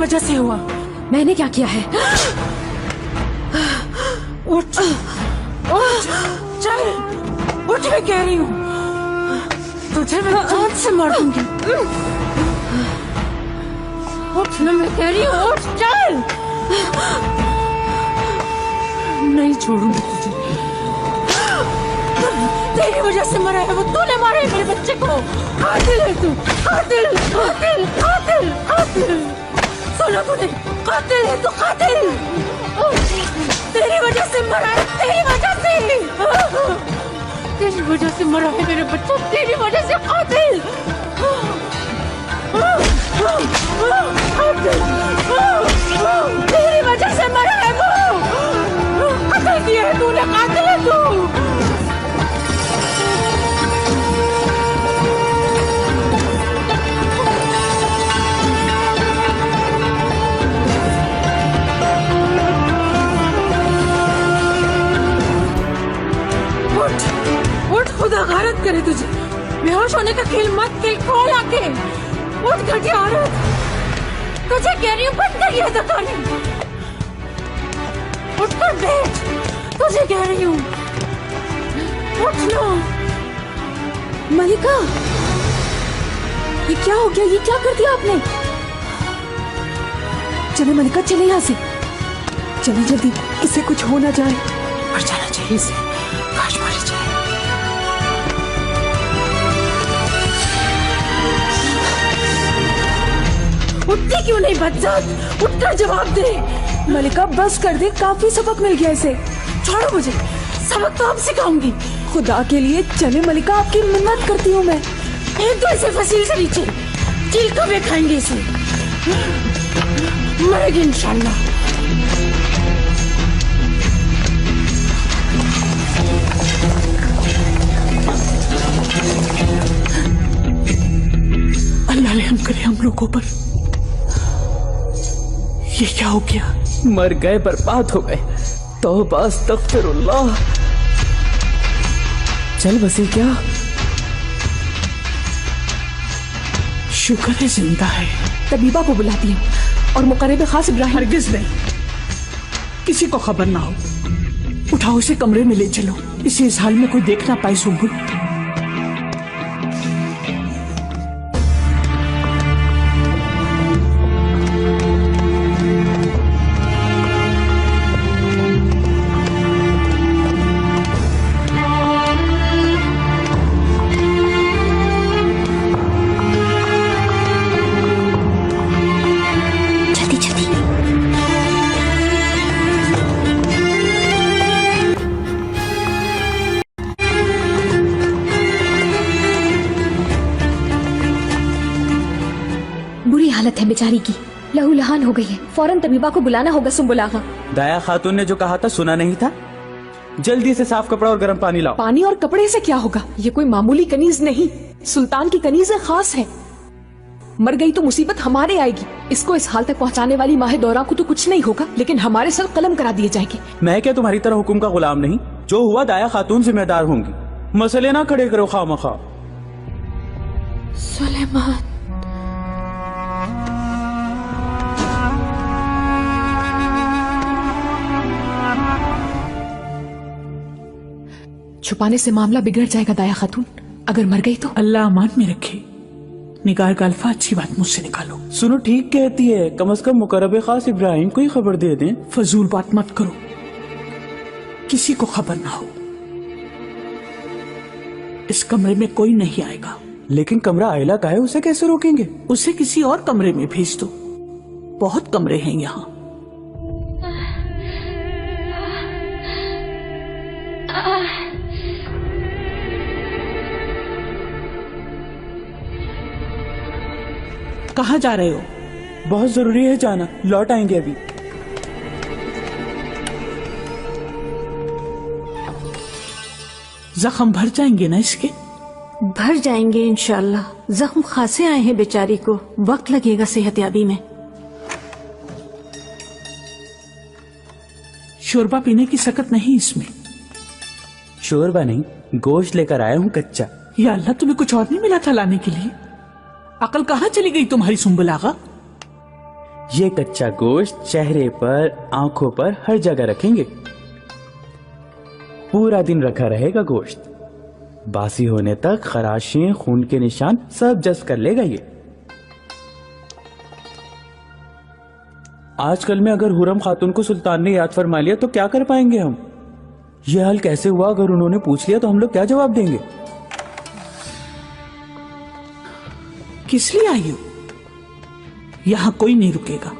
वजह से हुआ। मैंने क्या किया है? उठ उठ, चल उठ, मैं कह रही हूँ। तुझे मैं जान से मार दूंगी। उठ ना, मैं कह रही हूँ, उठ चल। नहीं छोड़ूंगी तुझे। तेरी वजह से मरा है वो, तूने मारा है मेरे बच्चे को। कातिल है तू, कातिल कातिल कातिल कातिल। सुनो तूने, कातिल है तू, कातिल। तेरी वजह से मरा है, तेरी वजह से, तेरी वजह से मरा है मेरे बच्चे, तेरी वजह से कातिल। तेरी वजह से मरा है वो, कत्ल किया है तूने, कातिल है तू। उठ, खुदा गारत करे तुझे। बेहोश होने का खेल मत खेल, कॉल आके उठ घटिया औरत। तुझे कह रही हूँ बंद कर ये दुकानी, उठ कर बैठ, तुझे कह रही हूँ उठ लो। मलिका, ये क्या हो गया? ये क्या कर दिया आपने? चले मलिका, चले यहाँ से, चले जल्दी, इसे कुछ हो ना जाए। मर जाना चाहिए इसे, काश मारी जाए। उठती क्यों नहीं बच्चा? उठकर जवाब दे। मलिका बस कर दे, काफी सबक मिल गया इसे। छोड़ो मुझे, सबक तो अब सिखाऊंगी। खुदा के लिए चले मलिका, आपकी मिन्नत करती हूँ मैं। एक तो इसे फसील से नीचे चील कब खाएंगे इसे, मरेगी इंशाल्लाह। अल्लाह रहम करे हम लोगों पर। ये क्या हो गया? मर गए, बर्बाद हो गए। तौबा अस्तगफिरुल्लाह। चल बसी क्या, शुक्र है जिंदा है। तबीबा को बुलाती हूँ और मुकर्रब खास इब्राहिम। हरगिज नहीं, किसी को खबर ना हो। उठाओ इसे कमरे में ले चलो, इसे इस हाल में कोई देख ना पाए। सुम्बुल, हालत है बेचारी की, लहूलुहान हो गई है। फौरन तबीबा को बुलाना होगा। सुम्बुल आगा, दाया खातून ने जो कहा था सुना नहीं था? जल्दी से साफ कपड़ा और गर्म पानी लाओ। पानी और कपड़े से क्या होगा? ये कोई मामूली कनीज नहीं, सुल्तान की कनीज खास है। मर गई तो मुसीबत हमारे आएगी। इसको इस हाल तक पहुंचाने वाली माहे दौरा को तो कुछ नहीं होगा, लेकिन हमारे सर कलम करा दिए जाएंगे। मैं क्या तुम्हारी तरह हुक्म का गुलाम नहीं? जो हुआ दाया खातून जिम्मेदार होंगी। मसले ना खड़े करो खामखा। सुलेमान, छुपाने से मामला बिगड़ जाएगा दाया खातून। अगर मर गई तो अल्लाह अमान में रखे। निगार का अल्फा अच्छी बात मुझसे निकालो। सुनो, ठीक कहती है, कम से कम मुकर्रब खास इब्राहिम को ही खबर दे दें। फजूल बात मत करो, किसी को खबर ना हो। इस कमरे में कोई नहीं आएगा। लेकिन कमरा आयला का है, उसे कैसे रोकेंगे? उसे किसी और कमरे में भेज दो, बहुत कमरे हैं यहाँ। कहाँ जा रहे हो? बहुत जरूरी है जाना, लौट आएंगे अभी। जख्म भर जाएंगे ना इसके? भर जाएंगे इंशाल्लाह। जख्म खासे आए हैं बेचारी को, वक्त लगेगा सेहतयाबी में। शोरबा पीने की सकत नहीं इसमें। शोरबा नहीं, गोश्त लेकर आया हूँ कच्चा। या अल्लाह, तुम्हें कुछ और नहीं मिला था लाने के लिए? अकल कहाँ चली गई तुम्हारी सुम्बुल आगा? ये कच्चा गोश्त चेहरे पर, आंखों पर, हर जगह रखेंगे। पूरा दिन रखा रहेगा गोश्त। बासी होने तक खराशें, खून के निशान सब जस कर लेगा ये। आजकल में अगर हुरम खातून को सुल्तान ने याद फरमा लिया तो क्या कर पाएंगे हम? ये हाल कैसे हुआ अगर उन्होंने पूछ लिया तो हम लोग क्या जवाब देंगे? किस लिए आई हो? यहां कोई नहीं रुकेगा।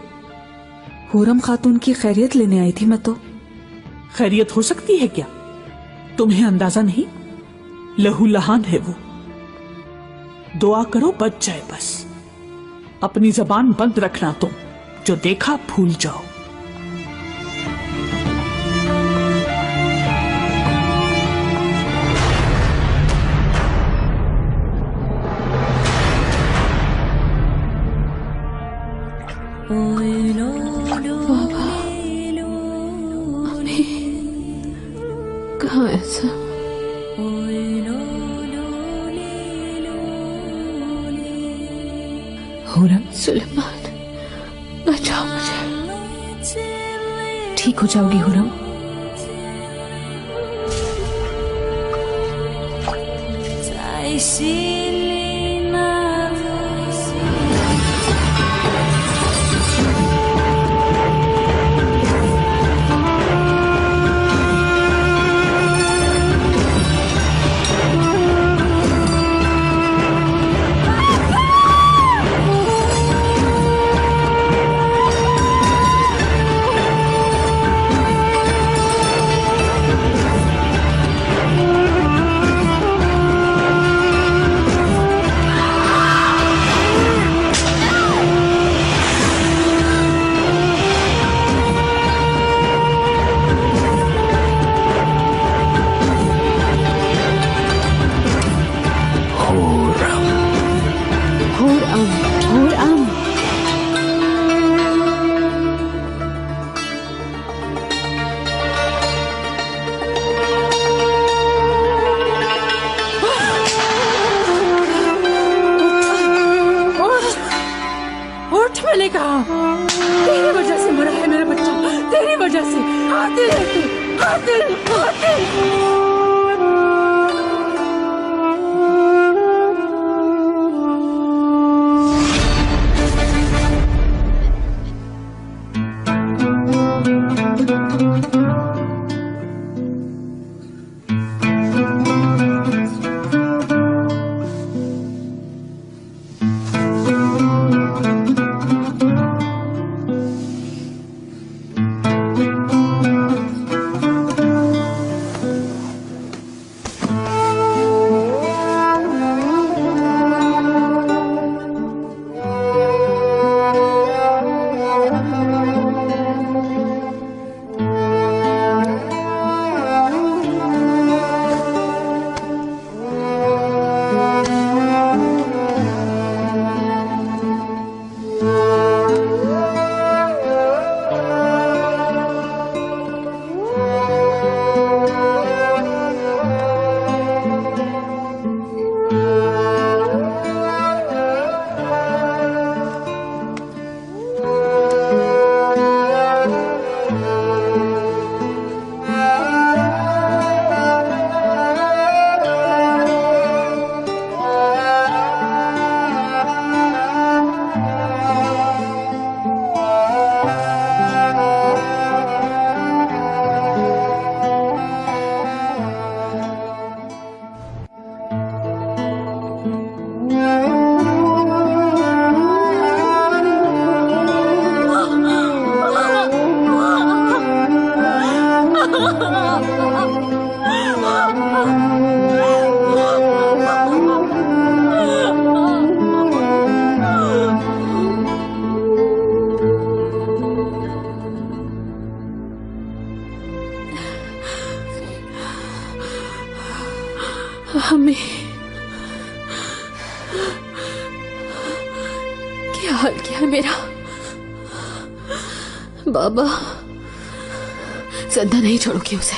हुरम खातून की खैरियत लेने आई थी मैं तो। खैरियत हो सकती है क्या? तुम्हें अंदाजा नहीं? लहू लहान है वो। दुआ करो बच जाए बस। अपनी जबान बंद रखना तुम। जो देखा भूल जाओ। कहाँ ऐसा? हुरम, सुलेमान, बचाओ मुझे। ठीक हो जाओगी हुरम। मैंने कहा तेरी वजह से मरा है मेरा बच्चा, तेरी वजह से। कातिल है तू, कातिल, कातिल। हमें क्या हाल किया है मेरा? बाबा, जिंदा नहीं छोड़ूंगी उसे,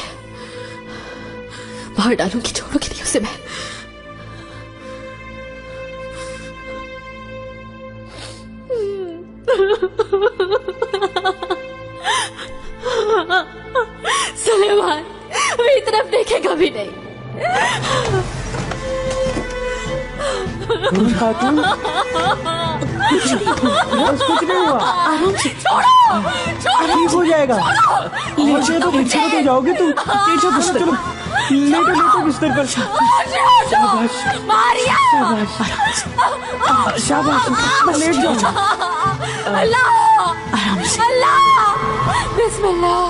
बाहर डालूंगी, छोड़ूंगी नहीं उसे मैं। सुलेमान मेरी तरफ देखेगा भी नहीं। हुरम खातून, कुछ नहीं हुआ। आराम से। ठीक हो जाएगा। पीछे तो जाओगे तुम। पीछे बिस्तर चलो, लेटो बिस्तर पर। शाबाश मारिया शाबाश, लेट जाओ। अल्लाह अल्लाह, बिस्मिल्लाह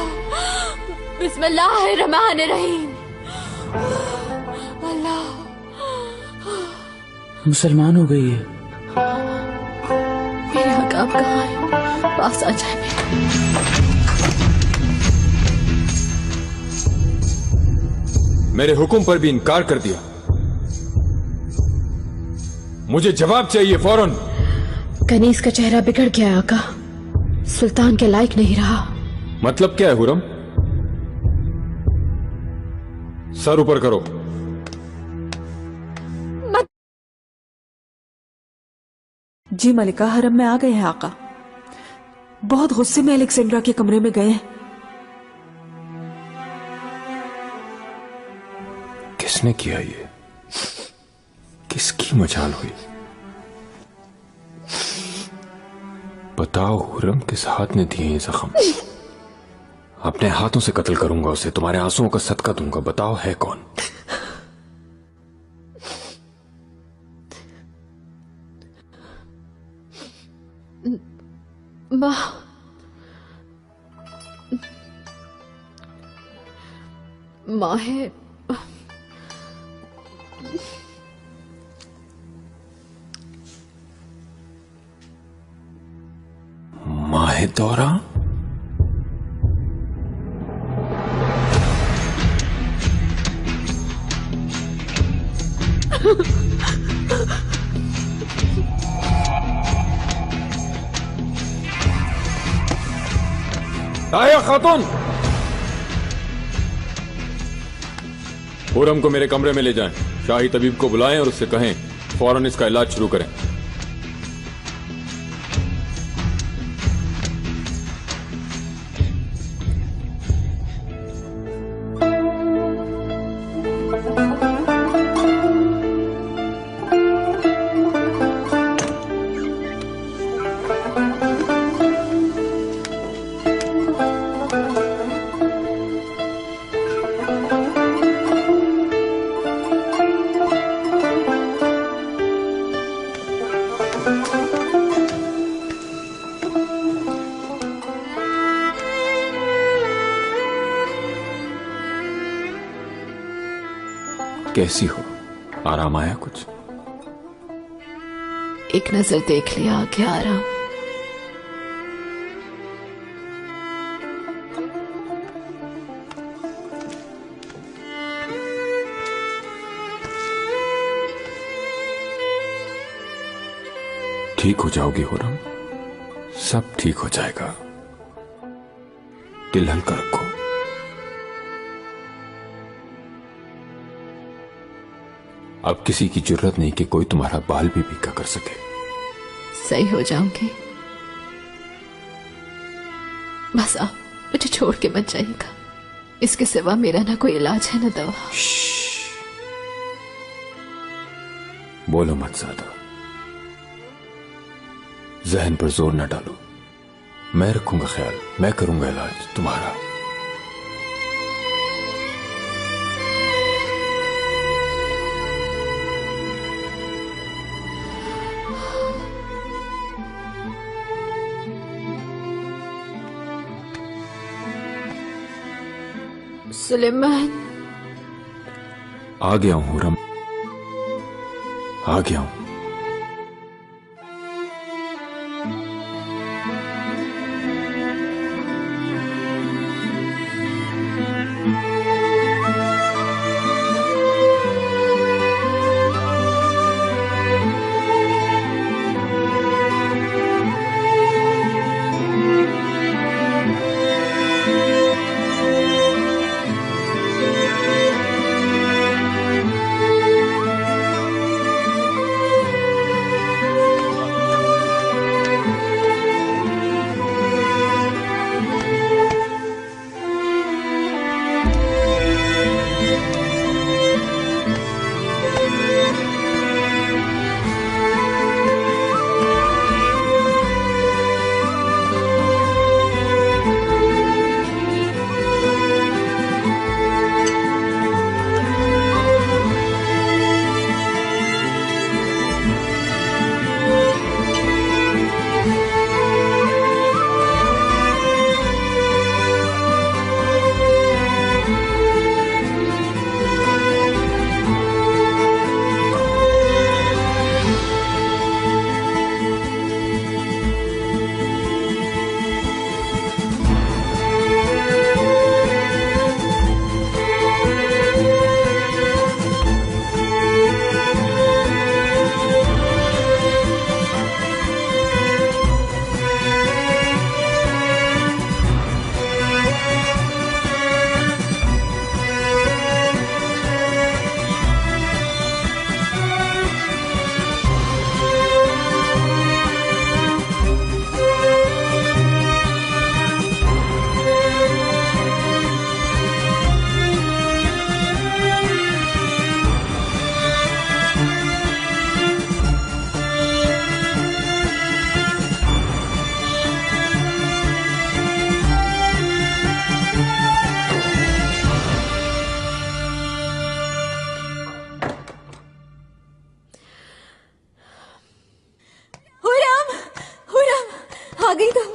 बिस्मिल्लाहिर्रहमानिर्रहीम। अल्लाह, मुसलमान हो गई है। मेरे हकाब कहाँ है? पास आ जाए मेरे। मेरे हुक्म पर भी इनकार कर दिया। मुझे जवाब चाहिए फौरन। कनीज का चेहरा बिगड़ गया आका, सुल्तान के लायक नहीं रहा। मतलब क्या है हुरम? सर ऊपर करो। जी मलिका, हरम में आ गए हैं आका। बहुत गुस्से में अलेक्जेंड्रा के कमरे में गए हैं। किसने किया ये? किसकी मजाल हुई? बताओ हुरम, किस हाथ ने दिए ये जख्म? अपने हाथों से कत्ल करूंगा उसे, तुम्हारे आंसुओं का सदका दूंगा। बताओ है कौन? माँ है। माहे दौरा? आया खातून, हुरम को मेरे कमरे में ले जाएं। शाही तबीब को बुलाएं और उससे कहें फौरन इसका इलाज शुरू करें। कैसी हो? आराम आया कुछ? एक नजर देख लिया, आगे आराम। ठीक हो जाओगी हुरम, सब ठीक हो जाएगा। दिल हल्का रखो। अब किसी की जरूरत नहीं कि कोई तुम्हारा बाल भी भीगा कर सके। सही हो जाऊंगी, बस आप मुझे छोड़ के मत जाइएगा। इसके सिवा मेरा ना कोई इलाज है ना दवा। बोलो मत ज्यादा, जहन पर जोर न डालो। मैं रखूंगा ख्याल, मैं करूंगा इलाज तुम्हारा। सुलेमान, आ गया हूं हुरम, आ गया हूं।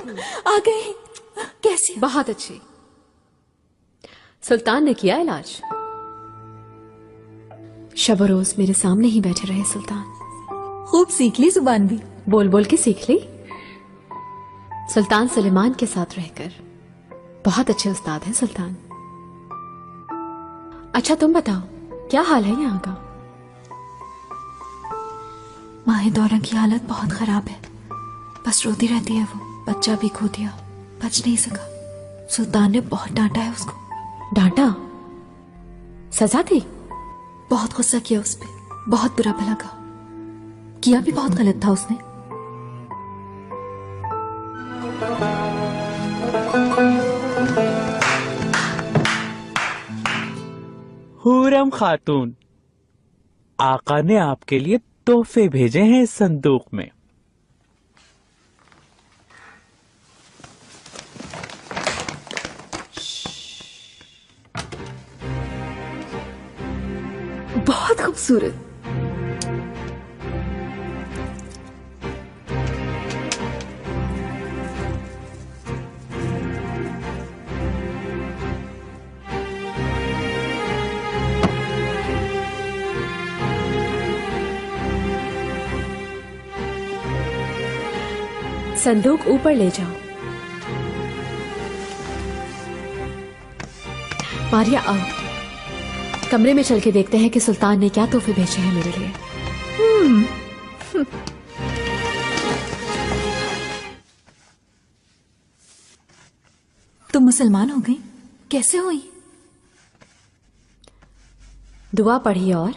आ गए। कैसे? बहुत अच्छे। सुल्तान ने किया इलाज। शब रोज मेरे सामने ही बैठे रहे सुल्तान। खूब सीख ली जुबान भी। बोल बोल के सीख ली। सुल्तान सुलेमान के साथ रहकर बहुत अच्छे उस्ताद हैं सुल्तान। अच्छा तुम बताओ क्या हाल है यहाँ का? माहे दौरा की हालत बहुत खराब है, बस रोती रहती है वो। बच्चा भी खो दिया, बच नहीं सका। सुल्तान ने बहुत डांटा है उसको। डांटा? सजा दी? बहुत गुस्सा किया उस पे, बहुत बुरा भला कहा। किया भी बहुत गलत था उसने। हुरम खातून, आका ने आपके लिए तोहफे भेजे हैं इस संदूक में। बहुत खूबसूरत। संदूक ऊपर ले जाओ। मारिया आओ, कमरे में चल के देखते हैं कि सुल्तान ने क्या तोहफे भेजे हैं मेरे लिए। तुम मुसलमान हो गई? कैसे हुई? दुआ पढ़ी और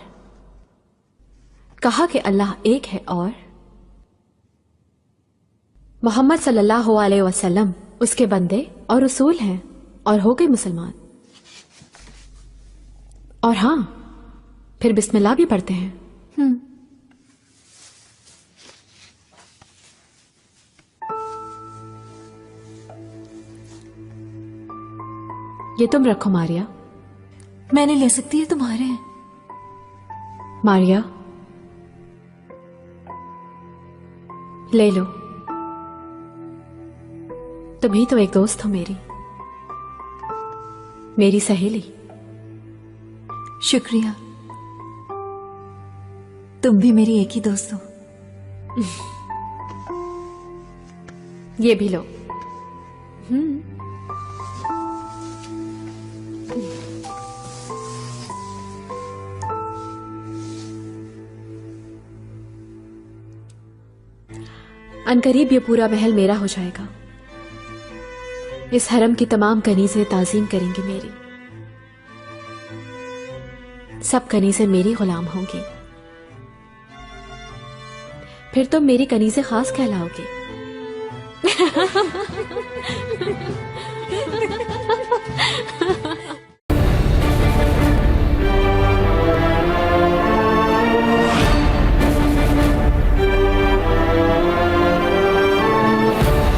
कहा कि अल्लाह एक है और मोहम्मद सल्लल्लाहु अलैहि वसल्लम उसके बंदे और रसूल हैं, और हो गए मुसलमान। और हां, फिर बिस्मिल्लाह भी पढ़ते हैं। ये तुम रखो मारिया। मैं नहीं ले सकती, है तुम्हारे हैं। मारिया ले लो, तुम ही तो एक दोस्त हो मेरी सहेली। शुक्रिया, तुम भी मेरी एक ही दोस्त हो। ये भी लो। अनकरीब ये पूरा महल मेरा हो जाएगा। इस हरम की तमाम कनीज़ें ताज़ीम करेंगी मेरी। सब कनीज़ें मेरी गुलाम होंगी। फिर तुम मेरी कनीज़ें खास कहलाओगी।